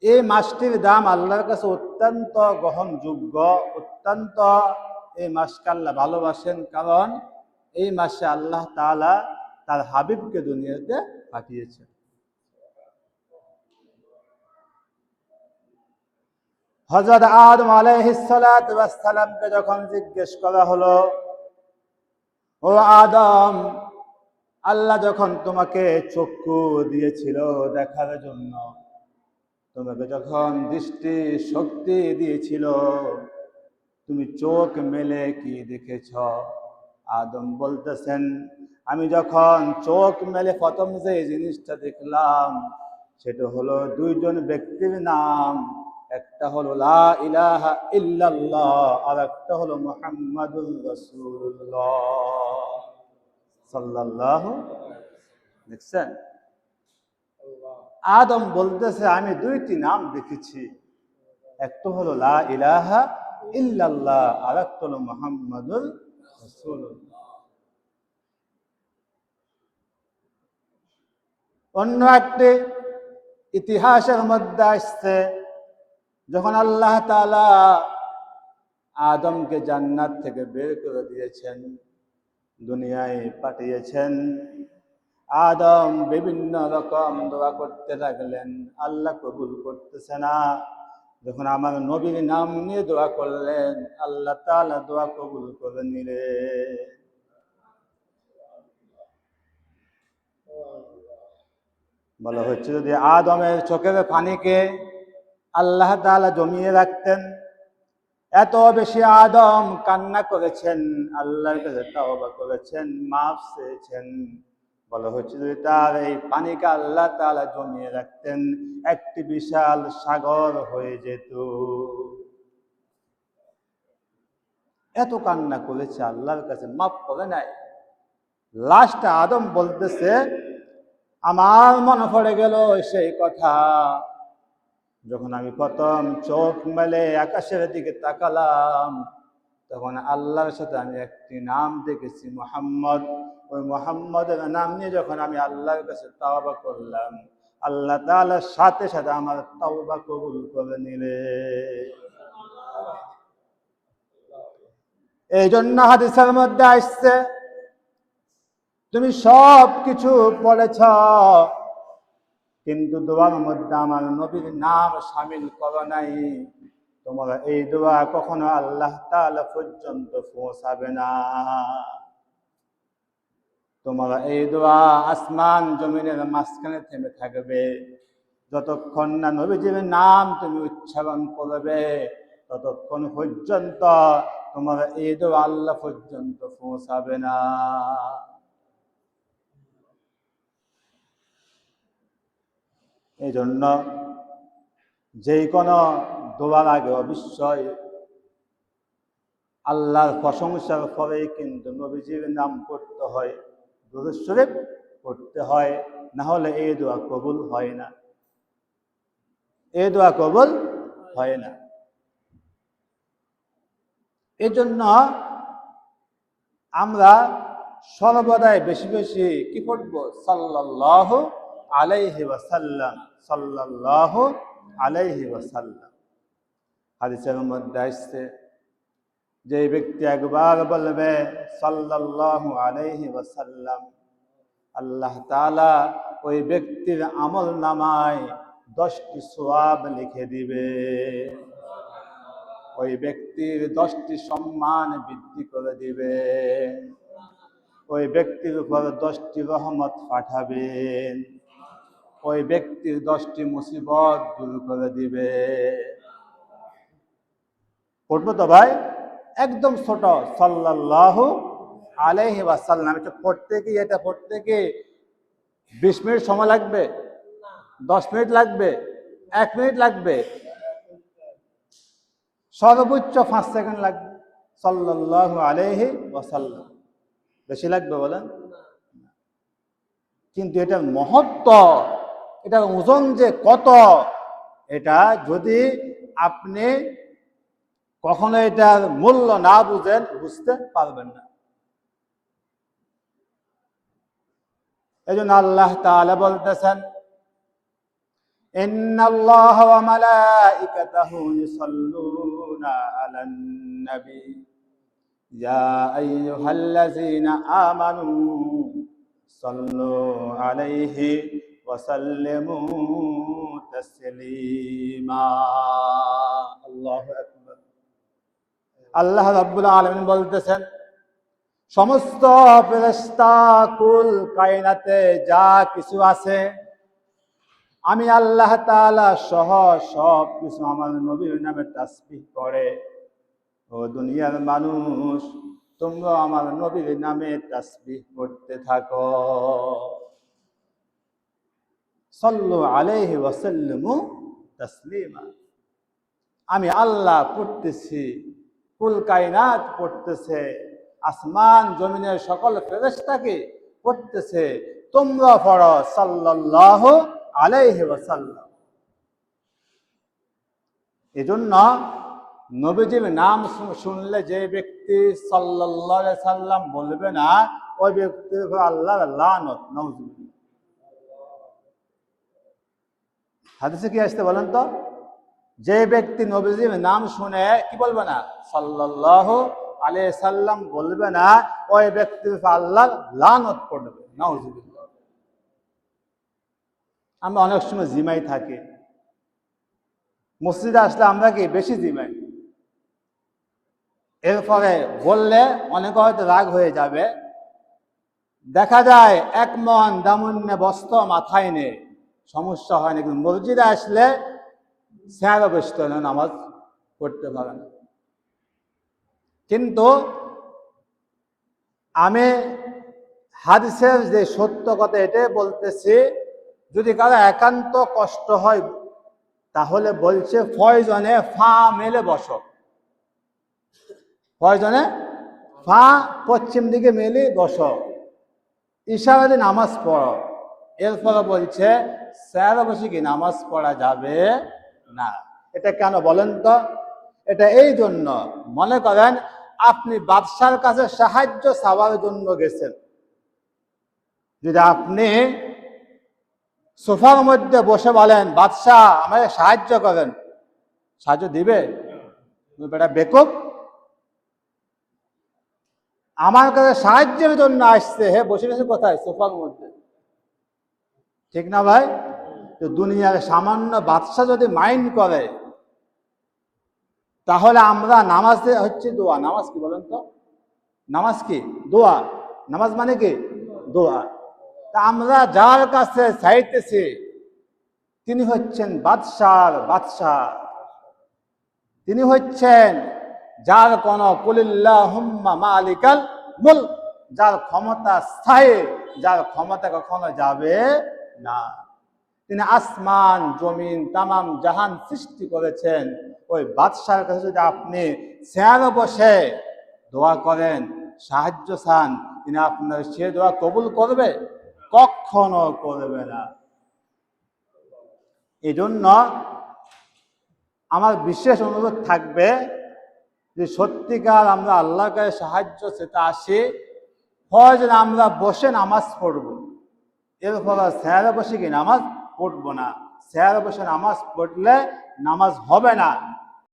এই মাসটির দাম আল্লাহর কাছে অত্যন্ত গ্রহণযোগ্য, অত্যন্ত এই মাসকে আল্লাহ ভালোবাসেন, কারণ এই মাসে আল্লাহ তাআলা তার হাবিবকে দুনিয়াতে পাঠিয়েছেন। হযরত আদম আলাইহিস সালাতু ওয়াস সালামকে যখন জিজ্ঞেস করা হলো, ও আদম, আল্লাহ যখন তোমাকে চক্ষু দিয়েছিল দেখার জন্য, তোমাকে যখন দৃষ্টি শক্তি দিয়েছিল, তুমি চোখ মেলে কি দেখেছ? আদম বলতেছেন, আমি যখন চোখ মেলে প্রথম যে জিনিসটা দেখলাম সেটা হলো দুইজন ব্যক্তির নাম, একটা হলো লা ইলাহা ইল্লাল্লাহ আর একটা হলো মুহাম্মাদুর রাসূলুল্লাহ সাল্লাল্লাহু। দেখছেন, আদম বলতেছে আমি দুইটি নাম দেখেছি, একটা হলো লা ইলাহা ইল্লাল্লাহ আর একটা হলো মুহাম্মাদুর রাসূলুল্লাহ। অন্য একটি ইতিহাসের মধ্যে আসছে, যখন আল্লাহ তাআলা আদমকে জান্নাত থেকে বের করে দিয়েছেন, দুনিয়ায় পাঠিয়েছেন, আদম বিভিন্ন রকম দোয়া করতে লাগলেন, আল্লাহ কবুল করতেছে না। যখন আমার নবীর নাম নিয়ে দোয়া করলেন, আল্লাহ তাআলা দোয়া কবুল করে নিলেন। বলা হচ্ছে, যদি আদমের চোখের পানিকে আল্লাহ তাআলা জমিয়ে রাখতেন, এত বেশি আদম কান্না করেছেন, আল্লাহর কাছে তাওবা করেছেন, মাফ চেয়েছেন। বলা হচ্ছে, যদি তার এই পানিকে আল্লাহ তাআলা জমিয়ে রাখতেন, একটি বিশাল সাগর হয়ে যেত। এত কান্না করেছে, আল্লাহর কাছে মাফ করে নাই। লাস্ট আদম বলতেছে, আমার মনে পড়ে গেল সেই কথা, যখন আমি প্রথম চোখ মেলে আকাশের দিকে তাকালাম, তখন আল্লাহর সাথে আমি একটি নাম দেখেছি, মুহাম্মদ। ওই মুহাম্মদের নাম নিয়ে যখন আমি আল্লাহর কাছে তাওবা করলাম, আল্লাহ তাআলার সাথে সাথে আমার তাওবা কবুল করে নিলেন। এই জন্য হাদিসের মধ্যে আসছে, তুমি সব কিছু পড়েছ, কিন্তু দোয়ার মধ্যে আমার নবীর নাম শামিল করো নাই। তোমরা এই দোয়া কখনো আল্লাহ তাআলা পর্যন্ত পৌঁছাবে না। তোমরা এই দোয়া আসমান জমিনের মাঝখানে থেমে থাকবে, যতক্ষণ না নবীজির নাম তুমি উচ্চারণ করবে, ততক্ষণ পর্যন্ত তোমরা এই দোয়া আল্লাহ পর্যন্ত পৌঁছাবে না। এই জন্য যেই কোনো দোয়ার আগে অবশ্যই আল্লাহর প্রশংসার পরেই কিন্তু নবীজির নাম পড়তে হয়, দুরূদ শরীফ পড়তে হয়, না হলে এই দোয়া কবুল হয় না, এই দোয়া কবুল হয় না। এই জন্য আমরা সর্বদাই বেশি বেশি কি পড়ব? সাল্লাল্লাহু আলাইহি ওয়াসাল্লাম, সাল্লাল্লাহু আলাইহি ওয়াসাল্লাম। হাদিসের মধ্যে আসছে, যে ব্যক্তি একবার বলবে সাল্লাল্লাহু আলাইহি ওয়াসাল্লাম, আল্লাহ তাআলা ওই ব্যক্তির আমল নামায় 10টি সওয়াব লিখে দিবে, ওই ব্যক্তির 10টি সম্মান বৃদ্ধি করে দিবে, ওই ব্যক্তির উপর 10টি রহমত পাঠাবেন, ওই ব্যক্তির 10টি মুসিবত দূর করে দিবে। পড়বো তো ভাই? একদম ছোট, সাল্লাল্লাহু আলাইহি ওয়াসাল্লাম। এটা পড়তে কি 20 মিনিট সময় লাগবে? 10 মিনিট লাগবে? 1 মিনিট লাগবে? সর্বোচ্চ 5 সেকেন্ড লাগবে। সাল্লাল্লাহু আলাইহি ওয়াসাল্লাম। বেশি লাগবে বলেন? কিন্তু এটার মহত্ব, এটার ওজন যে কত, এটা যদি আপনি কখনো এটার মূল্য না বুঝেন, বুঝতে পারবেন না। এই জন্য আল্লাহ তাআলা বলতেছেন, ইন্নাল্লাহা ওয়া মালাইকাতাহু ইউসাল্লুনা আলান নবী ইয়া আইয়ুহাল্লাযীনা আমানু সাল্লু আলাইহি ওয়া সাল্লিমু তাসলিমা। আল্লাহু আকবার। আল্লাহ রাব্বুল আলামিন বলতেছেন, সমস্ত ফেরেশতা কুল কায়নাতে যা কিছু আছে আমি আল্লাহ তাআলা সহ সব কিছু আমার নবীর নামে তাসবিহ করে। ও দুনিয়ার মানুষ, তোমরা আমার নবীর নামে তাসবিহ করতে থাকো। সাল্লু আলাইহি ওয়া সাল্লিমু তাসলিমা। আমি আল্লাহ পড়তেছি, কুল কায়নাত পড়তেছে, আসমান জমিনের সকল ফেরেশতাকে পড়তেছে, তোমরা পড়ো সাল্লাল্লাহু আলাইহি ওয়াসাল্লাম। এজন্য নবীজির নাম শুনলে যে ব্যক্তি সাল্লাল্লাহু আলাইহি সাল্লাম বলবে না, ওই ব্যক্তির উপর আল্লাহর লানত, নাউযুবিল্লাহ। হাদিসে কি আসছে বলেন তো? যে ব্যক্তি নবীজির নাম শুনে কি বলবে না, সাল্লাল্লাহু আলাইহি সাল্লাম বলবে না, ওই ব্যক্তির উপর আল্লাহর লানত পড়বে, নাউযুবিল্লাহ। আমরা অনেক সময় জিমাই থাকি, মসজিদে আসলে আমরা কি বেশি জিমাই, এরপরে বললে অনেকে হয়তো রাগ হয়ে যাবে। দেখা যায় 1 মণ দামুন্নে বস্ত্র মাথায় নেই, সমস্যা হয় না, কিন্তু মসজিদে আসলে স্যাঁড়া বসতে না, নামাজ পড়তে পারে না। কিন্তু আমি হাদিসের যে সত্য কথা এটাই বলতেছি, যদি কারো একান্ত কষ্ট হয় তাহলে বলছে প্রয়োজনে ফা মেলে বসো, প্রয়োজনে ফা পশ্চিম দিকে মেলে বসো, ইশারাতে নামাজ পড়ো। এরপরে বলছে স্যার বসে কি নামাজ পড়া যাবে না। এটা কেন বলেন তো? এটা এই জন্য, মনে করেন আপনি বাদশার কাছে সাহায্য চাওয়ার জন্য গেছেন, যদি আপনি সোফার মধ্যে বসে বলেন বাদশাহ আমাকে সাহায্য করেন, সাহায্য দিবে? বেটা বেকুব, আমার কাছে সাহায্যের জন্য আসছে, হে বসে গেছে কোথায়? সোফার মধ্যে, ঠিক না ভাই? তো দুনিয়ার সামান্য বাদশা যদি মাইন্ড করে, তাহলে আমরা নামাজ হচ্ছে দোয়া। নামাজ কি বলেন তো? নামাজ কি? দোয়া। নামাজ মানে কি? দোয়া। তা আমরা যার কাছে চাইতেছি তিনি হচ্ছেন বাদশার বাদশাহ, তিনি হচ্ছেন যার কোন কুলিল্লাহুম্মা মালিকাল মুলক, যার ক্ষমতা স্থায়ী, যার ক্ষমতা কখনো যাবে না। তিনি আসমান জমিন তামাম জাহান সৃষ্টি করেছেন। ওই বাদশার কাছে যদি আপনি চেয়ারে বসে দোয়া করেন, সাহায্য চান, তিনি আপনার সে দোয়া কবুল করবে? কখনো করবে না। এই জন্য আমার বিশেষ অনুরোধ থাকবে যে সত্যিকার আমরা আল্লাহর কাছে সাহায্য চেতে আসি, প্রয়োজনে আমরা বসে নামাজ পড়ব, এরপর চেয়ারে বসে কি নামাজ পড়বো না। চেয়ারে বসে নামাজ পড়লে নামাজ হবে না।